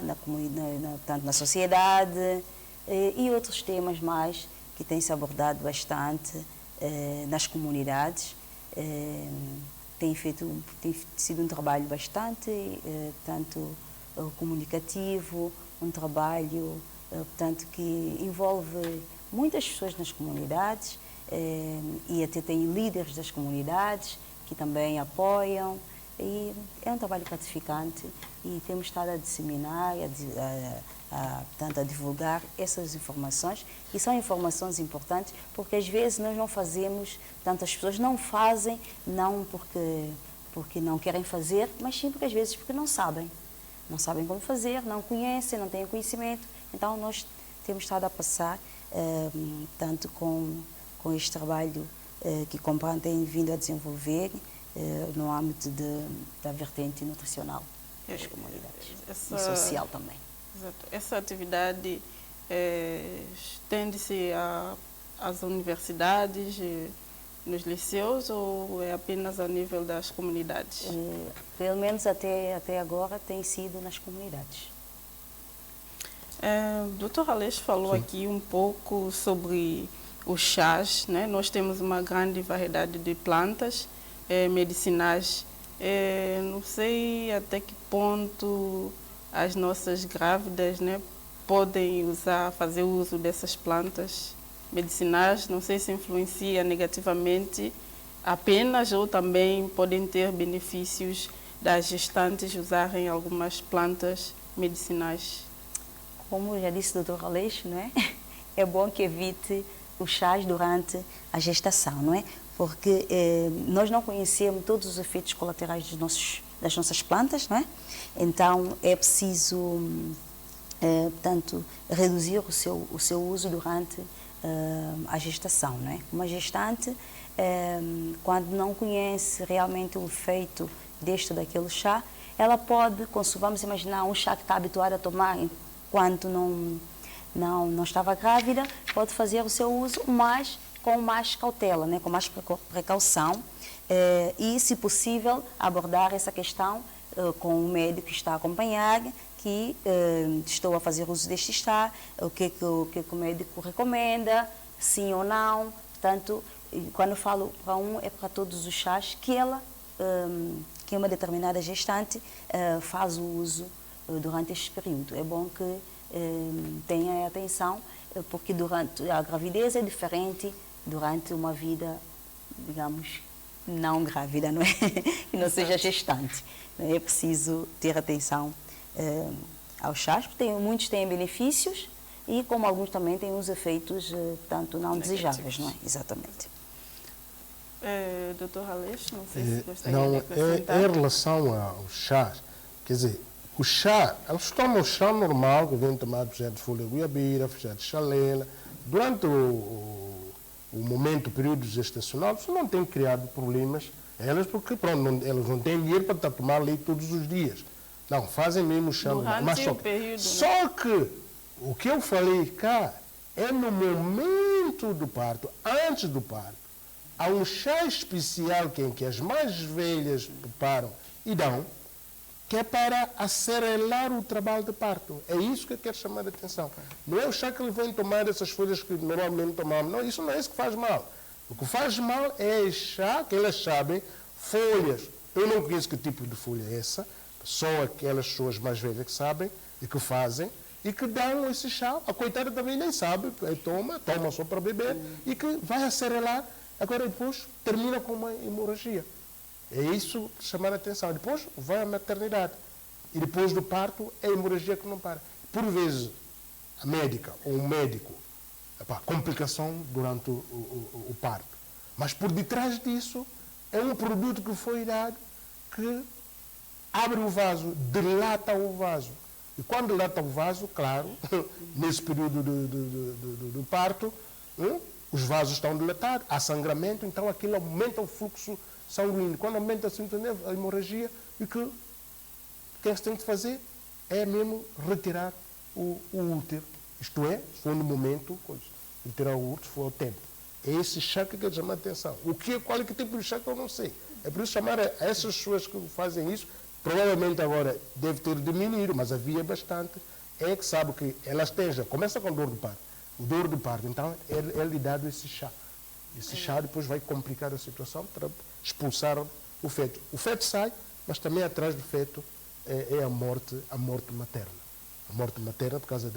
portanto, na sociedade, e outros temas mais que têm-se abordado bastante nas comunidades. Tem sido um trabalho bastante tanto comunicativo, um trabalho portanto, que envolve muitas pessoas nas comunidades, e até tem líderes das comunidades que também apoiam, e é um trabalho gratificante, e temos estado a disseminar, portanto, a divulgar essas informações, e são informações importantes, porque às vezes nós não fazemos, portanto, as pessoas não fazem, não porque não querem fazer, mas sim porque às vezes porque não sabem como fazer, não conhecem, não têm conhecimento. Então nós temos estado a passar, tanto com este trabalho que Compran tem vindo a desenvolver no âmbito da vertente nutricional das comunidades e social também. Exato. Essa atividade estende-se às universidades, nos liceus, ou é apenas a nível das comunidades? Pelo menos até agora tem sido nas comunidades. Dr. Aleixo falou aqui um pouco sobre os chás, né? Nós temos uma grande variedade de plantas medicinais. Não sei até que ponto as nossas grávidas, né, podem fazer uso dessas plantas. medicinais, não sei se influencia negativamente apenas ou também podem ter benefícios das gestantes usarem algumas plantas medicinais. Como já disse o Dr. Aleixo, não é? É bom que evite os chás durante a gestação, não é? Porque nós não conhecemos todos os efeitos colaterais das nossas plantas, não é? Então é preciso, portanto, reduzir o seu uso durante a gestação, não é? Uma gestante, quando não conhece realmente o efeito deste ou daquele chá, ela pode, vamos imaginar um chá que está habituada a tomar enquanto não estava grávida, pode fazer o seu uso, mas com mais cautela, né? Com mais precaução e, se possível, abordar essa questão com o médico que está a acompanhar, que estou a fazer uso deste chá, o que o médico recomenda, sim ou não. Portanto, quando eu falo para é para todos os chás que que uma determinada gestante faz o uso durante este período. É bom que tenha atenção, porque durante a gravidez é diferente durante uma vida, digamos, não grávida, não é? Que não seja gestante. É preciso ter atenção aos chás, porque muitos têm benefícios e, como alguns também têm os efeitos, tanto não desejáveis, não é? Exatamente. Dr. Aleixo, não sei se gostaria de acrescentar. Em relação aos chás, quer dizer, o chá, eles tomam o chá normal, que vem tomado já de folha de goiabeira, já de chalela. Durante o período gestacional, isso não tem criado problemas elas, porque pronto, elas não têm dinheiro para tomar leite todos os dias. Não, fazem mesmo o chá normal. Mas só que o que eu falei cá é no momento do parto, antes do parto. Há um chá especial que as mais velhas preparam e dão, que é para acelerar o trabalho de parto. É isso que eu quero chamar a atenção. Não é o chá que eles vêm tomar essas folhas que normalmente tomamos. Não, isso não é isso que faz mal. O que faz mal é chá, que elas sabem, folhas. Eu não conheço que tipo de folha é essa, só aquelas pessoas mais velhas que sabem e que fazem, e que dão esse chá. A coitada também nem sabe, toma só para beber, e que vai acelerar. Agora depois termina com uma hemorragia. É isso que chamar a atenção. Depois vai à maternidade. E depois do parto é a hemorragia que não para. Por vezes, a médica ou o médico, complicação durante o parto. Mas por detrás disso, é um produto que foi dado que abre o vaso, dilata o vaso. E quando dilata o vaso, claro, nesse período do parto, os vasos estão dilatados, há sangramento, então aquilo aumenta o fluxo sanguíneo. Quando aumenta a hemorragia, o que se tem que fazer é mesmo retirar o útero. Isto é, se for no momento, retirar o útero, se for ao tempo. É esse chá que eu quero chamar a atenção. Qual é que tipo de chá que eu não sei. É por isso chamar a essas pessoas que fazem isso, provavelmente agora deve ter diminuído, mas havia bastante, é que sabe que elas têm, começa com dor de parto. O dor de parto, então, é-lhe dado esse chá. Esse chá depois vai complicar a situação para expulsar o feto. O feto sai, mas também atrás do feto é a morte materna. A morte materna por causa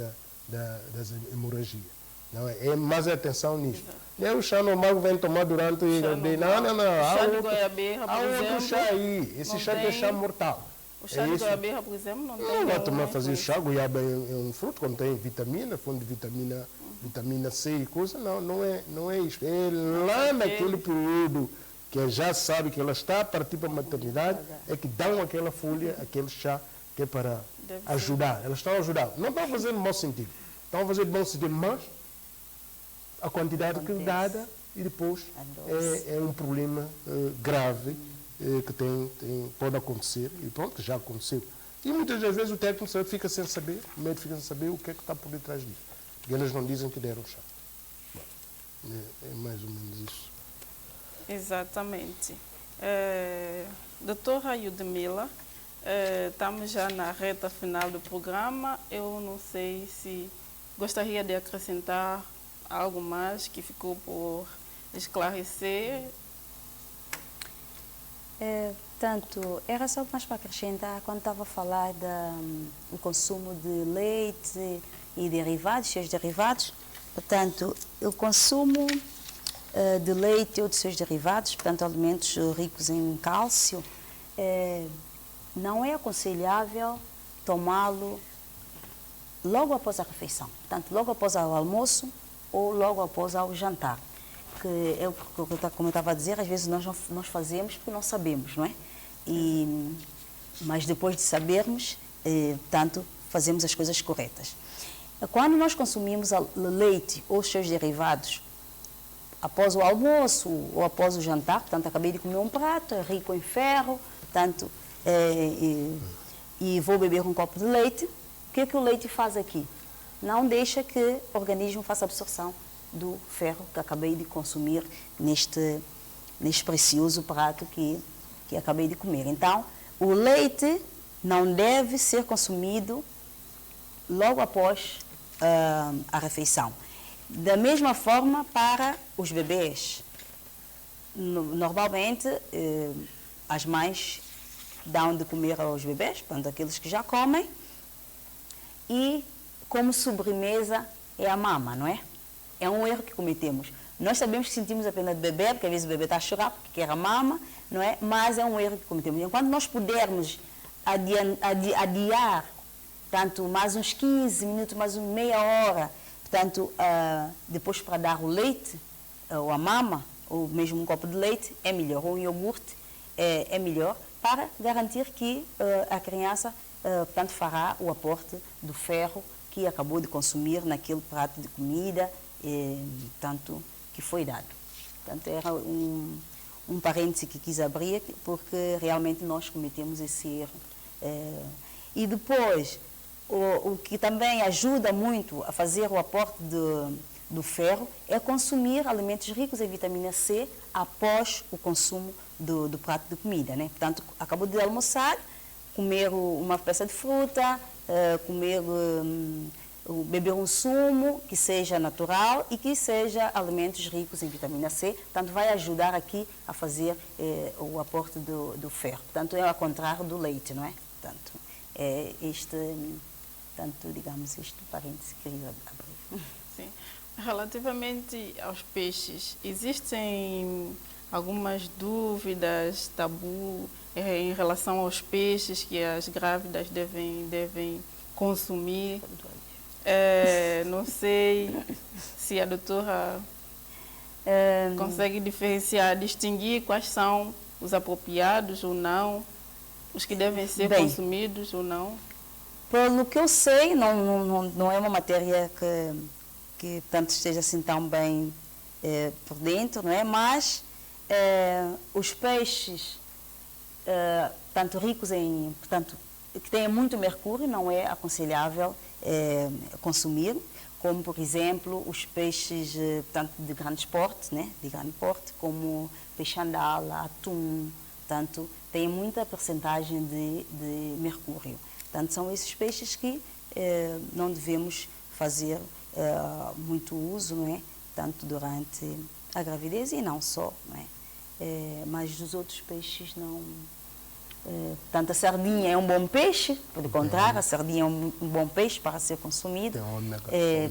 das hemorragias. Não é mais atenção nisso. Não é o chá normal que vem tomar durante... Não. O chá de goiabeira, por exemplo... Há outro chá aí. Esse chá que é chá mortal. O chá de goiabeira, por exemplo, não tem... Não vai tomar fazer chá. Goiaba é um fruto, contém vitamina, fonte de vitamina C e coisa. Não é isso. É lá naquele período que já sabe que ela está a partir para a maternidade, é que dão aquela folha, aquele chá, que é para ajudar. Elas estão a ajudar. Não estão a fazer no mau sentido. Estão a fazer no bom sentido, mas a quantidade que é dada e depois é um problema grave que pode acontecer. E pronto, que já aconteceu. E muitas das vezes o técnico fica sem saber, o médico fica sem saber o que é que está por detrás disso. Porque eles não dizem que deram chá. Bom, é mais ou menos isso. Exatamente. Doutora Yudmila, estamos já na reta final do programa. Eu não sei se gostaria de acrescentar algo mais que ficou por esclarecer. Portanto, era só mais para acrescentar, quando estava a falar do consumo de leite e derivados, seus derivados, Portanto, o consumo de leite ou de seus derivados, portanto, alimentos ricos em cálcio, não é aconselhável tomá-lo logo após a refeição. Portanto, logo após o almoço ou logo após o jantar. Que é como eu estava a dizer, às vezes nós fazemos porque não sabemos, não é? Mas depois de sabermos, portanto, fazemos as coisas corretas. Quando nós consumimos leite ou seus derivados após o almoço ou após o jantar, portanto, acabei de comer um prato, é rico em ferro, portanto, e vou beber um copo de leite, o que o leite faz aqui? Não deixa que o organismo faça absorção do ferro que acabei de consumir neste precioso prato que acabei de comer. Então, o leite não deve ser consumido logo após a refeição. Da mesma forma para os bebês. Normalmente, as mães dão de comer aos bebês, portanto, aqueles que já comem, e como sobremesa é a mama, não é? É um erro que cometemos. Nós sabemos que sentimos a pena de beber, porque às vezes o bebê está a chorar porque quer a mama, não é? Mas é um erro que cometemos. Enquanto nós pudermos adiar, portanto, mais uns 15 minutos, mais uma meia hora, portanto, depois para dar o leite, ou a mama, ou mesmo um copo de leite, é melhor. Ou um iogurte, é melhor, para garantir que a criança, portanto, fará o aporte do ferro que acabou de consumir naquele prato de comida, tanto que foi dado. Portanto, era um parêntese que quis abrir, porque realmente nós cometemos esse erro. E depois, o que também ajuda muito a fazer o aporte do ferro é consumir alimentos ricos em vitamina C após o consumo do prato de comida, né? Portanto, acabou de almoçar, comer uma peça de fruta, beber um sumo que seja natural e que seja alimentos ricos em vitamina C. Portanto, vai ajudar aqui a fazer o aporte do ferro. Portanto, é ao contrário do leite, não é? Portanto, digamos, este parênteses que queria abrir. Sim. Relativamente aos peixes, existem algumas dúvidas, tabu em relação aos peixes que as grávidas devem consumir? Não sei se a doutora consegue diferenciar, distinguir quais são os apropriados ou não, os que devem ser consumidos ou não. Pelo que eu sei, não é uma matéria que tanto esteja assim tão bem por dentro, não é? Mas os peixes, tanto ricos em, portanto, que têm muito mercúrio, não é aconselhável consumir, como, por exemplo, os peixes portanto, de grande porte, né? De grande porte, como peixe-andala, atum, portanto, têm muita percentagem de mercúrio. Portanto, são esses peixes que não devemos fazer muito uso, não é? Tanto durante a gravidez e não só, não é? Mas dos outros peixes não. Portanto, a sardinha é um bom peixe, pelo contrário, a sardinha é um bom peixe para ser consumido.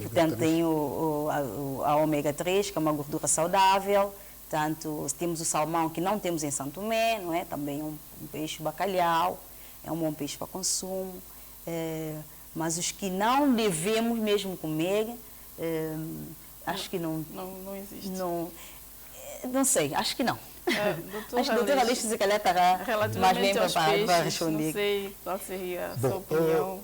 Portanto, tem a ômega 3, que é uma gordura saudável. Portanto, temos o salmão, que não temos em São Tomé, não é? Também é um peixe bacalhau, é um bom peixe para consumo. Mas os que não devemos mesmo comer, acho que não. Não existe. Não sei, acho que não. Doutora, acho que a doutora Alice, se calhar, estará mais bem preparada para responder. Não sei qual seria a sua opinião.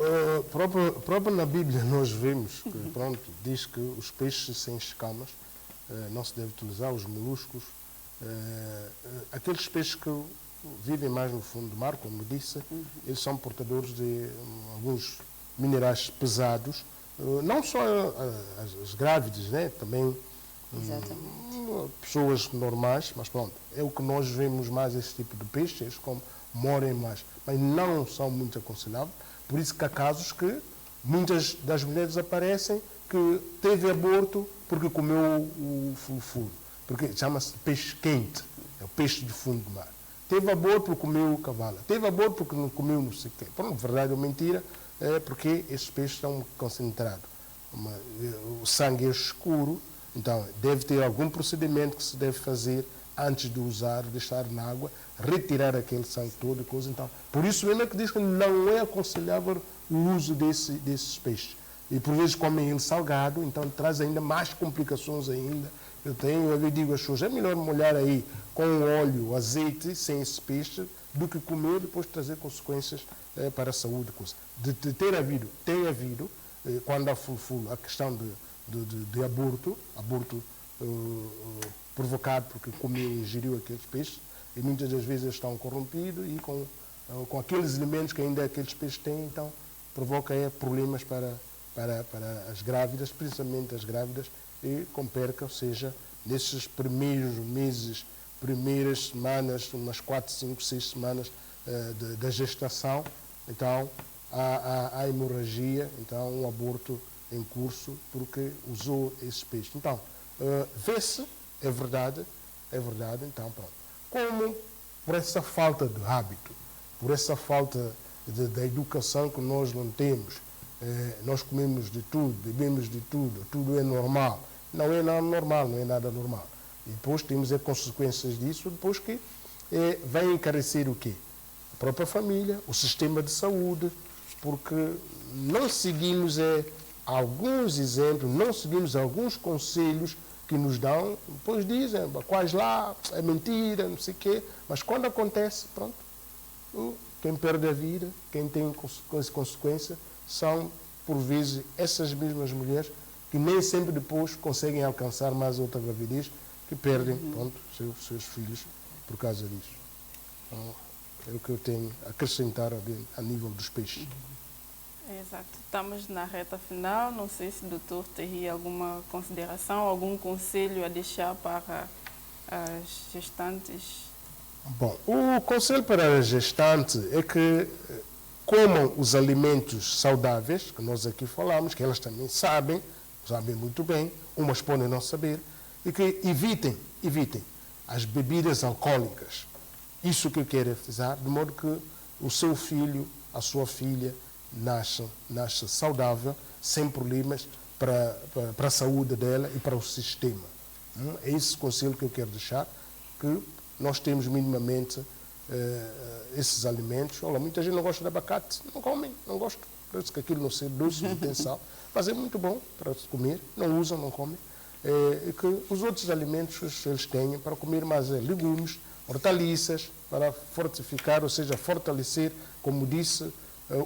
Próprio na Bíblia nós vemos que, pronto, diz que os peixes sem escamas não se deve utilizar, os moluscos, aqueles peixes que vivem mais no fundo do mar, como disse, eles são portadores de alguns minerais pesados, não só as grávidas, né? Também pessoas normais, mas pronto, é o que nós vemos mais esse tipo de peixes, como morem mais, mas não são muito aconselháveis, por isso que há casos que muitas das mulheres aparecem que teve aborto porque comeu o fulfuro, porque chama-se peixe quente, é o peixe de fundo do mar. Teve aborto porque comeu o cavalo, teve aborto porque não comeu não sei o quê. Pronto, verdade ou mentira, porque esses peixes são concentrados. o sangue é escuro, então deve ter algum procedimento que se deve fazer antes de usar, deixar na água, retirar aquele sangue todo, coisa, então. Por isso mesmo é que diz que não é aconselhável o uso desses peixes. E por vezes comem ele salgado, então traz ainda mais complicações ainda. Eu digo às pessoas, é melhor molhar aí com óleo, azeite, sem esse peixe, do que comer e depois trazer consequências para a saúde. De ter havido, tem havido, quando há a questão de aborto provocado porque comeu e ingeriu aqueles peixes, e muitas das vezes eles estão corrompidos e com aqueles elementos que ainda aqueles peixes têm, então provoca problemas para as grávidas, principalmente as grávidas, e com perca, ou seja, nesses primeiros meses, primeiras semanas, umas 4, 5, 6 semanas da gestação, então há hemorragia, então um aborto em curso porque usou esses peixes. Então, vê-se, é verdade, então pronto. Como por essa falta de hábito, por essa falta da educação que nós não temos, nós comemos de tudo, bebemos de tudo, tudo é normal. Não é nada normal, não é nada normal. E depois temos as consequências disso, depois que vai encarecer o quê? A própria família, o sistema de saúde, porque não seguimos alguns exemplos, não seguimos alguns conselhos que nos dão, depois dizem, quais lá, é mentira, não sei o quê, mas quando acontece, pronto, quem perde a vida, quem tem consequência, são, por vezes, essas mesmas mulheres que nem sempre depois conseguem alcançar mais outra gravidez, que perdem, pronto, seus filhos por causa disso. Então, é o que eu tenho a acrescentar a nível dos peixes. Exato. Estamos na reta final. Não sei se o doutor teria alguma consideração, algum conselho a deixar para as gestantes. Bom, o conselho para as gestantes é que comam os alimentos saudáveis, que nós aqui falamos, que elas também sabem muito bem, umas podem não saber, e que evitem as bebidas alcoólicas. Isso que eu quero enfatizar, de modo que o seu filho, a sua filha, nasce saudável, sem problemas para a saúde dela e para o sistema. É esse conselho que eu quero deixar, que nós temos minimamente esses alimentos. Olha, muita gente não gosta de abacate, não comem, não gostam. Parece que aquilo não ser doce, não tem sal, mas é muito bom para se comer, não usam, não comem. E que os outros alimentos eles têm para comer mais legumes, hortaliças, para fortificar, ou seja, fortalecer, como disse,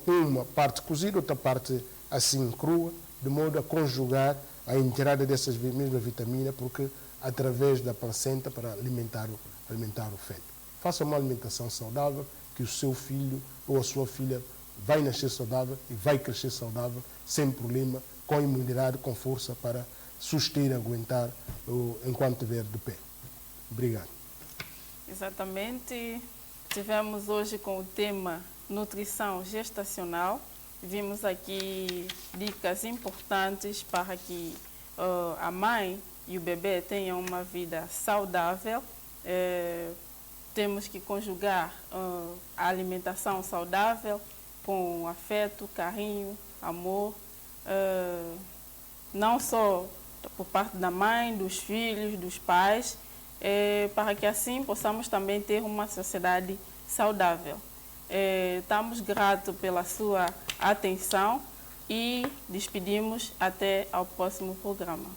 uma parte cozida, outra parte assim crua, de modo a conjugar a entrada dessas mesmas vitaminas, porque através da placenta para alimentar o feto. Faça uma alimentação saudável, que o seu filho ou a sua filha vai nascer saudável e vai crescer saudável, sem problema, com imunidade, com força para suster, aguentar enquanto estiver de pé. Obrigado. Exatamente. Tivemos hoje com o tema nutrição gestacional. Vimos aqui dicas importantes para que a mãe e o bebê tenham uma vida saudável. Temos que conjugar a alimentação saudável com afeto, carinho, amor, não só por parte da mãe, dos filhos, dos pais, para que assim possamos também ter uma sociedade saudável. Estamos gratos pela sua atenção e despedimos até ao próximo programa.